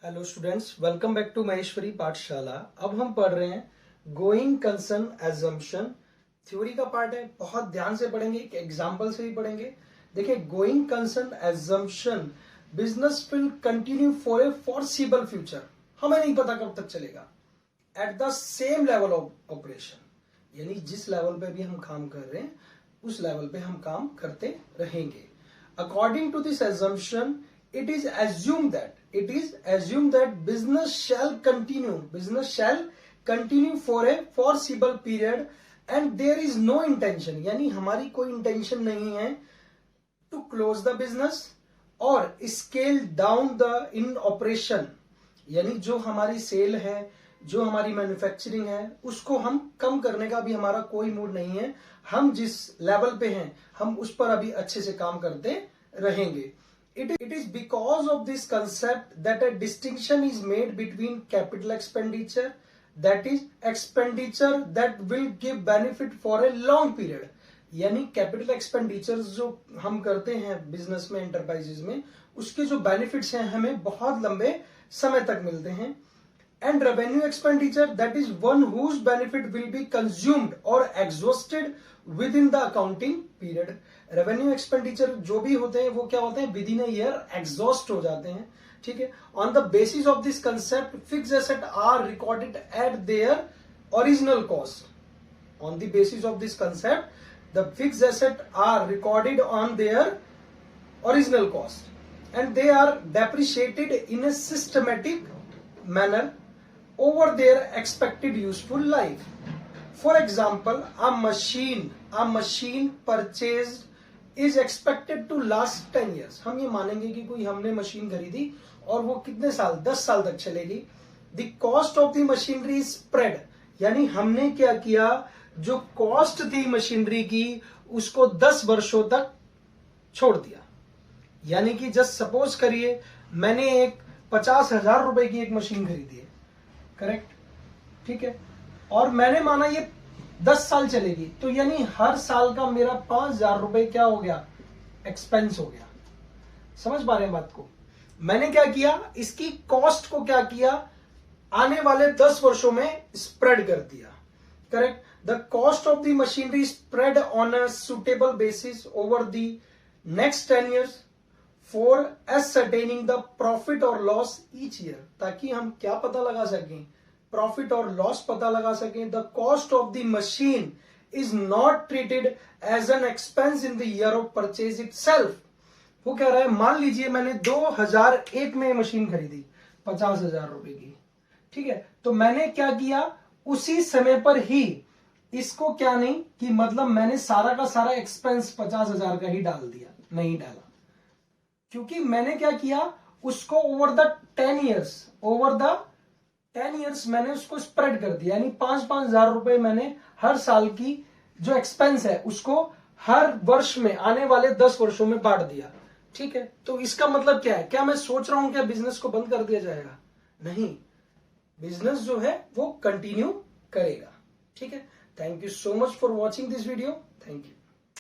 Hello students, welcome back to Maheshwari पाठशाला। अब हम पढ़ रहे हैं गोइंग कंसर्न एजम्पशन। थ्योरी का पार्ट है, बहुत ध्यान से पढ़ेंगे, एक एग्जांपल से भी पढ़ेंगे। देखिए, going concern assumption, business will continue for a foreseeable future. हमें नहीं पता कब तक चलेगा। At the same level of operation, यानी जिस लेवल पे भी हम काम कर रहे हैं उस लेवल पे हम काम करते रहेंगे। According to this assumption, it is assumed that business shall continue for a foreseeable period and there is no intention, यानी हमारी कोई इंटेंशन नहीं है to close the business और scale down the in operation, यानी जो हमारी सेल है, जो हमारी मैन्युफैक्चरिंग है, उसको हम कम करने का भी हमारा कोई मूड नहीं है। हम जिस लेवल पे हैं हम उस पर अभी अच्छे से काम करते रहेंगे। It is because of this concept that a distinction is made between capital expenditure, that is expenditure that will give benefit for a long period, यानी कैपिटल एक्सपेंडिचर्स जो हम करते हैं बिजनेस में, एंटरप्राइजेज में, उसके जो बेनिफिट्स हैं हमें बहुत लंबे समय तक मिलते हैं। And revenue expenditure, that is one whose benefit will be consumed और exhausted within the accounting period. Revenue expenditure जो भी होते हैं वो क्या होते हैं, within a year exhaust हो जाते हैं। ठीक है। On the basis of this concept, fixed asset are recorded at their original cost. On the basis of this concept, the fixed asset are recorded on their original cost and they are depreciated in a systematic manner over their expected useful life. For example, a machine purchased is expected to last 10 years. हम ये मानेंगे कि कोई हमने machine खरीदी और वो कितने साल, 10 साल तक चलेगी। The cost of the machinery is spread, यानी हमने क्या किया, जो कॉस्ट थी मशीनरी की उसको 10 वर्षों तक छोड़ दिया। यानी कि जस्ट सपोज करिए मैंने एक 50,000 रुपए की एक मशीन खरीदी है, करेक्ट, ठीक है, और मैंने माना ये 10 साल चलेगी, तो यानी हर साल का मेरा 5,000 रुपए क्या हो गया, एक्सपेंस हो गया। समझ पा रहे हैं बात को? मैंने क्या किया, इसकी कॉस्ट को क्या किया, आने वाले 10 वर्षों में स्प्रेड कर दिया। Correct. The cost of the machinery spread on a suitable basis over the next 10 years for ascertaining the profit और लॉस ईच ईयर, ताकि हम क्या पता लगा सकें, प्रॉफिट और लॉस पता लगा सकें। The cost of the machine is not treated as an expense in the year of purchase itself. वो कह रहा है, मान लीजिए मैंने 2001 में मशीन खरीदी 50,000 रुपए की, ठीक है, तो मैंने क्या किया, उसी समय पर ही इसको क्या नहीं कि मतलब मैंने सारा का सारा एक्सपेंस 50,000 का ही डाल दिया, नहीं डाला, क्योंकि मैंने क्या किया, उसको ओवर द 10 ईयर्स मैंने उसको स्प्रेड कर दिया, यानी 5,000 रुपए मैंने हर साल की जो एक्सपेंस है उसको हर वर्ष में, आने वाले 10 वर्षों में बांट दिया। ठीक है। तो इसका मतलब क्या है, क्या मैं सोच रहा हूं क्या बिजनेस को बंद कर दिया जाएगा? नहीं, बिजनेस जो है वो कंटिन्यू करेगा। ठीक है। Thank you so much for watching this video. Thank you.